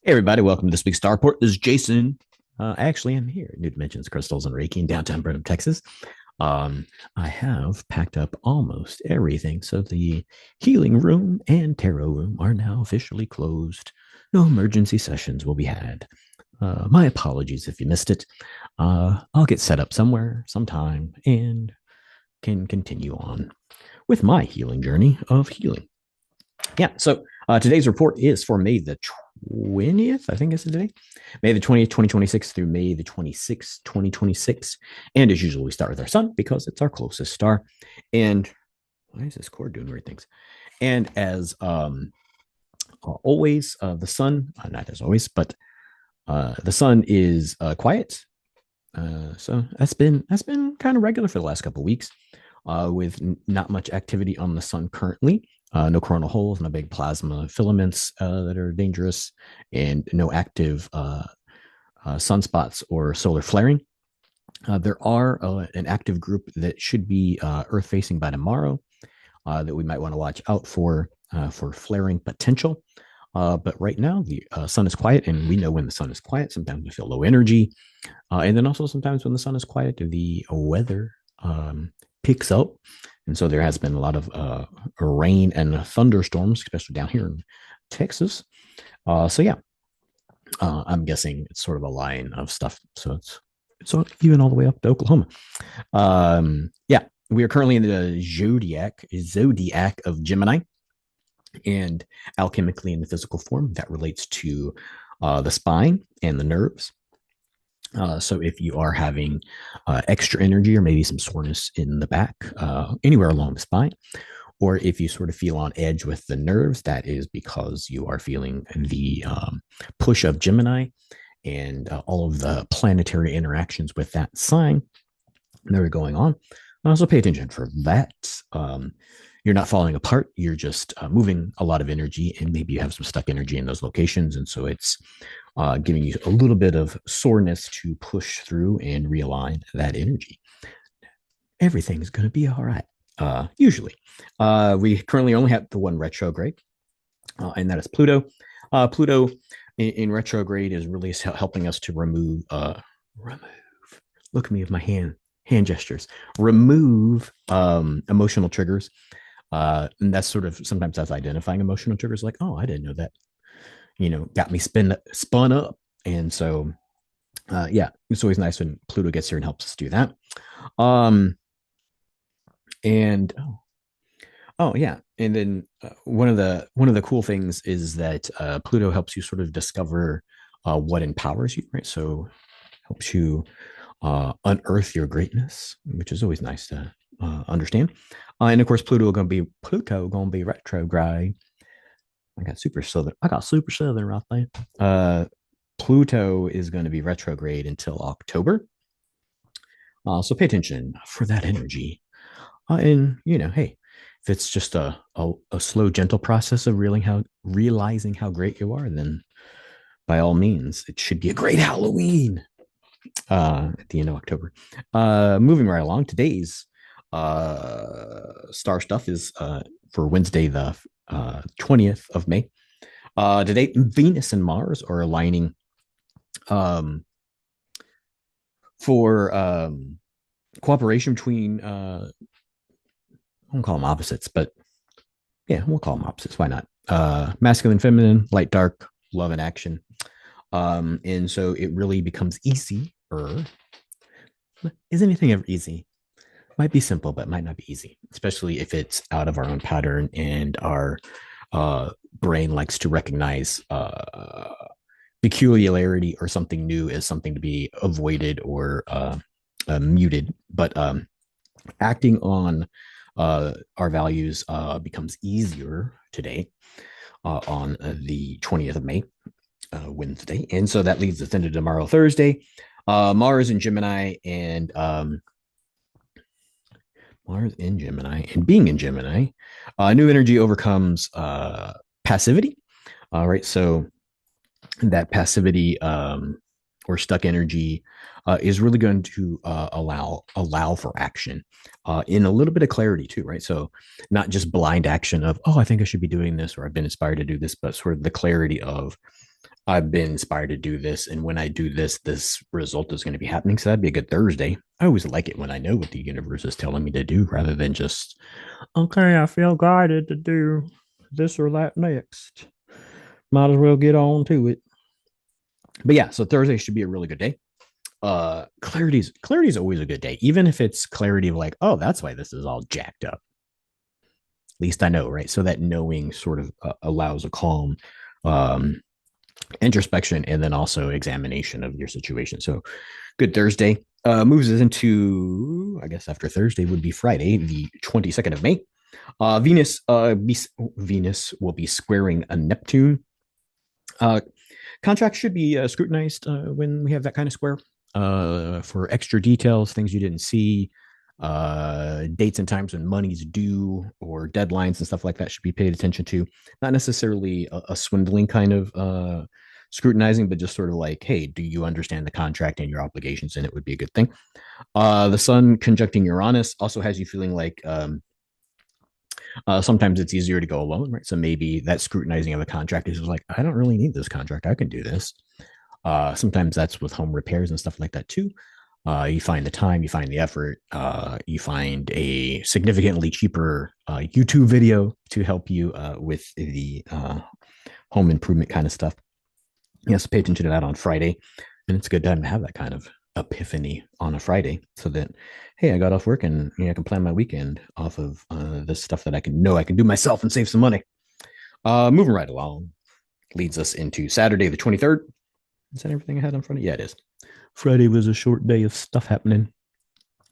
Hey, everybody, welcome to this week's Starport. This is Jason. Actually, I'm here at New Dimensions Crystals and Reiki in downtown Brenham, Texas. I have packed up almost everything, so the healing room and tarot room are now officially closed. No emergency sessions will be had. My apologies if you missed it. I'll get set up somewhere, sometime, and can continue on with my healing journey of healing. Yeah, so today's report is for May the 20th, I think is today. May the 20th, 2026 through May the 26th, 2026. And as usual, we start with our sun because it's our closest star. And why is this cord doing weird things? And as always, the sun, not as always, but the sun is quiet. So that's been kind of regular for the last couple of weeks, with not much activity on the sun currently. No coronal holes, no big plasma filaments that are dangerous, and no active sunspots or solar flaring. There are an active group that should be Earth facing by tomorrow that we might want to watch out for flaring potential. But right now, the sun is quiet, and we know when the sun is quiet, sometimes we feel low energy. And then also sometimes when the sun is quiet, the weather picks up. And so there has been a lot of rain and thunderstorms, especially down here in Texas. So yeah, I'm guessing it's sort of a line of stuff. So it's even all the way up to Oklahoma. Yeah, we are currently in the zodiac of Gemini, and alchemically in the physical form that relates to the spine and the nerves. So if you are having extra energy or maybe some soreness in the back, anywhere along the spine, or if you sort of feel on edge with the nerves, that is because you are feeling the push of Gemini and all of the planetary interactions with that sign that are going on. So pay attention for that. You're not falling apart. You're just moving a lot of energy, and maybe you have some stuck energy in those locations. And so it's giving you a little bit of soreness to push through and realign that energy. Everything's going to be all right. Usually, we currently only have the one retrograde, and that is Pluto. Pluto in retrograde is really helping us to remove. Look at me with my hand gestures. Remove emotional triggers. And that's sort of sometimes that's identifying emotional triggers, like, oh, I didn't know that, got me spun up. And so yeah, it's always nice when Pluto gets here and helps us do that. um and oh yeah, and then one of the cool things is that Pluto helps you sort of discover what empowers you, right? So helps you unearth your greatness, which is always nice to understand. And of course, Pluto gonna be retrograde. I got super southern right there. Pluto is going to be retrograde until October. So pay attention for that energy. And hey, if it's just a slow, gentle process of realizing how great you are, then by all means, it should be a great Halloween at the end of October. Moving right along, today's star stuff is for Wednesday, the 20th of May. Today, Venus and Mars are aligning um, for cooperation between, I won't call them opposites, but yeah, we'll call them opposites. Why not? Masculine, feminine, light, dark, love, and action. And so it really becomes easy. Is anything ever easy? Might be simple, but might not be easy, especially if it's out of our own pattern and our brain likes to recognize peculiarity or something new as something to be avoided or muted. But acting on our values becomes easier today on the 20th of May, Wednesday. And so that leads us into tomorrow, Thursday. Mars in Gemini and Mars in Gemini and being in Gemini, new energy overcomes passivity. All right. So that passivity or stuck energy is really going to allow for action in a little bit of clarity too, right? So not just blind action of, oh, I think I should be doing this, or I've been inspired to do this, but sort of the clarity of I've been inspired to do this. And when I do this, this result is going to be happening. So that'd be a good Thursday. I always like it when I know what the universe is telling me to do rather than just, okay, I feel guided to do this or that next. Might as well get on to it. But yeah, so Thursday should be a really good day. Clarity is always a good day, even if it's clarity of like, oh, that's why this is all jacked up. At least I know, right? So that knowing sort of allows a calm um, introspection and then also examination of your situation. So good Thursday. Moves us into, I guess after Thursday would be Friday, the 22nd of May. Venus will be squaring a Neptune. Uh, Contracts should be scrutinized when we have that kind of square for extra details, things you didn't see, dates and times when money's due or deadlines and stuff like that should be paid attention to. Not necessarily a swindling kind of scrutinizing, but just sort of like, hey, do you understand the contract and your obligations? And it would be a good thing. The sun conjuncting Uranus also has you feeling like sometimes it's easier to go alone, right? So maybe that scrutinizing of a contract is like, I don't really need this contract. I can do this. Sometimes that's with home repairs and stuff like that too. You find the time, you find the effort, you find a significantly cheaper YouTube video to help you with the home improvement kind of stuff. Yes, pay attention to that on Friday. And it's a good time to have that kind of epiphany on a Friday so that, hey, I got off work and I can plan my weekend off of this stuff that I can do myself and save some money. Moving right along leads us into Saturday, the 23rd. Is that everything I had in front of? Yeah, it is. Friday was a short day of stuff happening.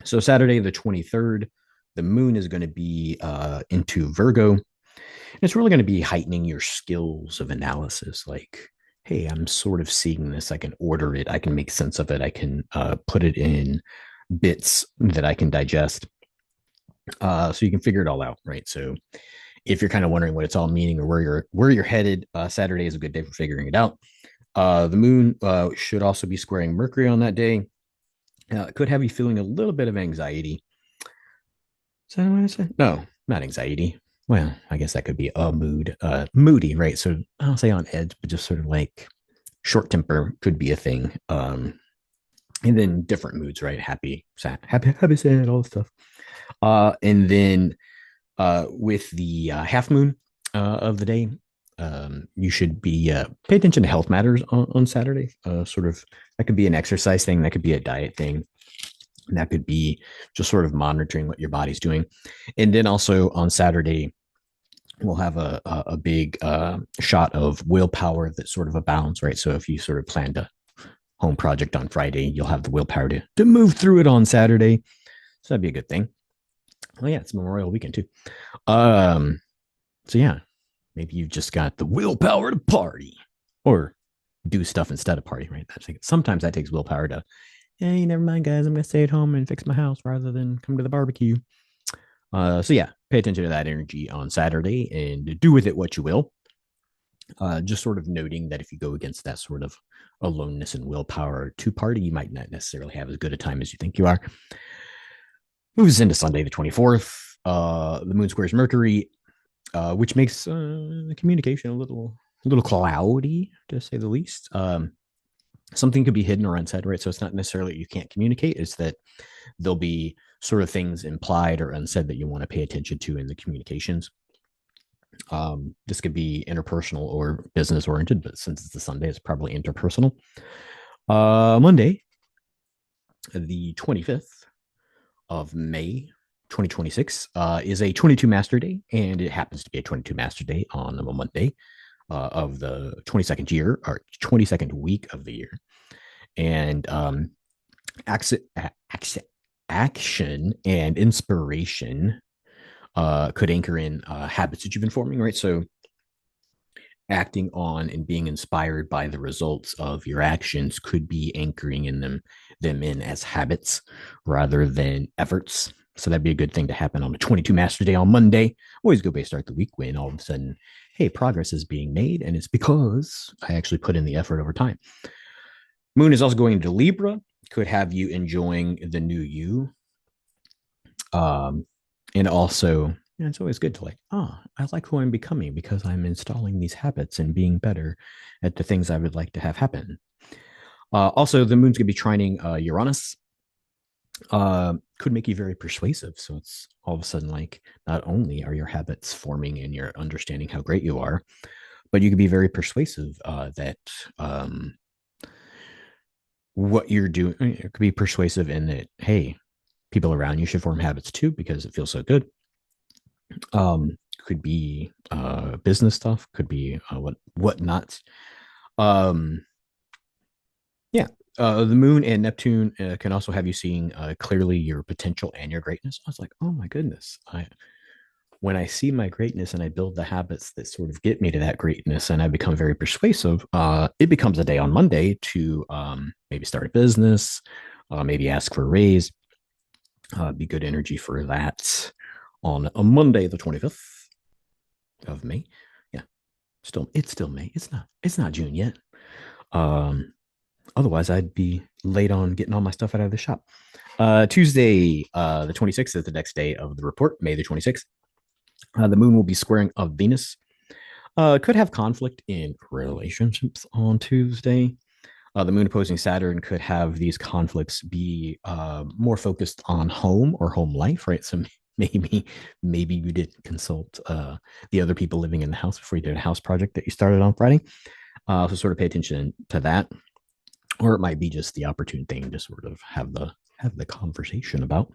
So Saturday, the 23rd, the moon is going to be into Virgo. And it's really going to be heightening your skills of analysis. Like, hey, I'm sort of seeing this. I can order it. I can make sense of it. I can put it in bits that I can digest. So you can figure it all out, right? So if you're kind of wondering what it's all meaning or where you're headed, Saturday is a good day for figuring it out. The moon should also be squaring Mercury on that day. It could have you feeling a little bit of anxiety. Is that what I said? No, not anxiety. Well, I guess that could be a mood. Moody, right? So I don't say on edge, but just sort of like short temper could be a thing. And then different moods, right? Happy, sad, happy, sad, all this stuff. And then with the half moon of the day, you should be pay attention to health matters on Saturday. Sort of that could be an exercise thing, that could be a diet thing, that could be just sort of monitoring what your body's doing. And then also on Saturday, we'll have a big shot of willpower that sort of abounds, right? So if you sort of plan to home project on Friday, you'll have the willpower to move through it on Saturday. So that'd be a good thing. Oh yeah, it's Memorial Weekend too. Um, so yeah, maybe you've just got the willpower to party or do stuff instead of party, right? Sometimes that takes willpower to, hey, never mind, guys. I'm gonna stay at home and fix my house rather than come to the barbecue. So yeah, pay attention to that energy on Saturday and do with it what you will. Just sort of noting that if you go against that sort of aloneness and willpower to party, you might not necessarily have as good a time as you think you are. Moves into Sunday the 24th. The moon squares Mercury, which makes the communication a little cloudy to say the least. Something could be hidden or unsaid, right? So it's not necessarily that you can't communicate; it's that there'll be sort of things implied or unsaid that you want to pay attention to in the communications. This could be interpersonal or business oriented, but since it's a Sunday, it's probably interpersonal. Monday, the 25th of May, 2026, is a 22 Master Day, and it happens to be a 22 Master Day on a Monday of the 22nd year or 22nd week of the year. And action and inspiration could anchor in habits that you've been forming, right? So acting on and being inspired by the results of your actions could be anchoring in them in as habits rather than efforts. So that'd be a good thing to happen on the 22 Master Day on Monday. Always a good way to start the week when all of a sudden, hey, progress is being made, and it's because I actually put in the effort over time. Moon is also going into Libra, could have you enjoying the new you. And also And it's always good to like, I like who I'm becoming because I'm installing these habits and being better at the things I would like to have happen. Also, the moon's going to be trining Uranus. Could make you very persuasive. So it's all of a sudden like, not only are your habits forming and you're understanding how great you are, but you can be very persuasive that what you're doing it could be persuasive in that, hey, people around you should form habits too because it feels so good. Could be business stuff, could be whatnot. Um, yeah, the moon and Neptune can also have you seeing clearly your potential and your greatness. I was like, oh my goodness, I when I see my greatness and I build the habits that sort of get me to that greatness and I become very persuasive, it becomes a day on Monday to maybe start a business, maybe ask for a raise, be good energy for that on a Monday, the 25th of May. Yeah, it's still May. It's not June yet. Um, Otherwise I'd be late on getting all my stuff out of the shop. Tuesday, the 26th is the next day of the report, May the 26th. The moon will be squaring of Venus. Could have conflict in relationships on Tuesday. The moon opposing Saturn could have these conflicts be more focused on home or home life, right? So maybe you didn't consult the other people living in the house before you did a house project that you started on Friday. So sort of pay attention to that, or it might be just the opportune thing to sort of have the conversation about.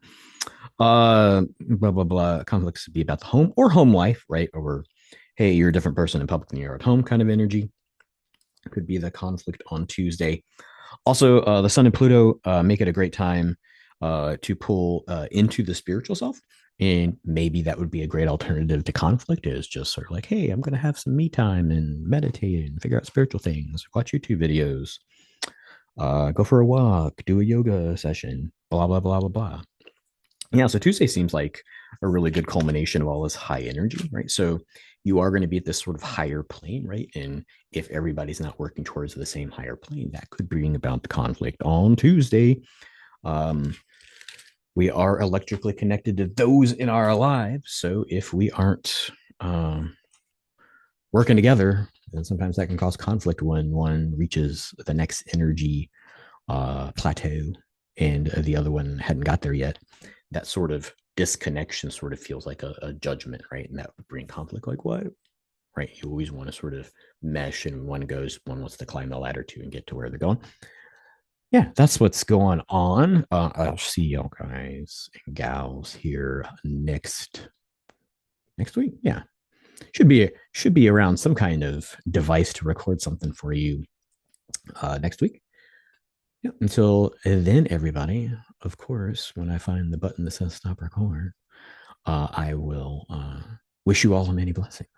Blah blah blah. Conflicts would be about the home or home life, right? Or hey, you're a different person in public than you're at home, kind of energy. Could be the conflict on Tuesday. Also, the Sun and Pluto make it a great time to pull into the spiritual self. And maybe that would be a great alternative to conflict is just sort of like, hey, I'm going to have some me time and meditate and figure out spiritual things, watch YouTube videos, go for a walk, do a yoga session, blah, blah, blah, blah, blah. Yeah, so Tuesday seems like a really good culmination of all this high energy, right? So you are going to be at this sort of higher plane, right? And if everybody's not working towards the same higher plane, that could bring about the conflict on Tuesday. Um, we are electrically connected to those in our lives. So if we aren't working together, then sometimes that can cause conflict when one reaches the next energy plateau and the other one hadn't got there yet. That sort of disconnection sort of feels like a judgment, right? And that would bring conflict. Like what? Right? You always want to sort of mesh, and one wants to climb the ladder too and get to where they're going. Yeah, that's what's going on. I'll see y'all guys and gals here next week. Yeah, should be around some kind of device to record something for you next week. Yeah. Until then, everybody, of course, when I find the button that says stop record, I will wish you all many blessings.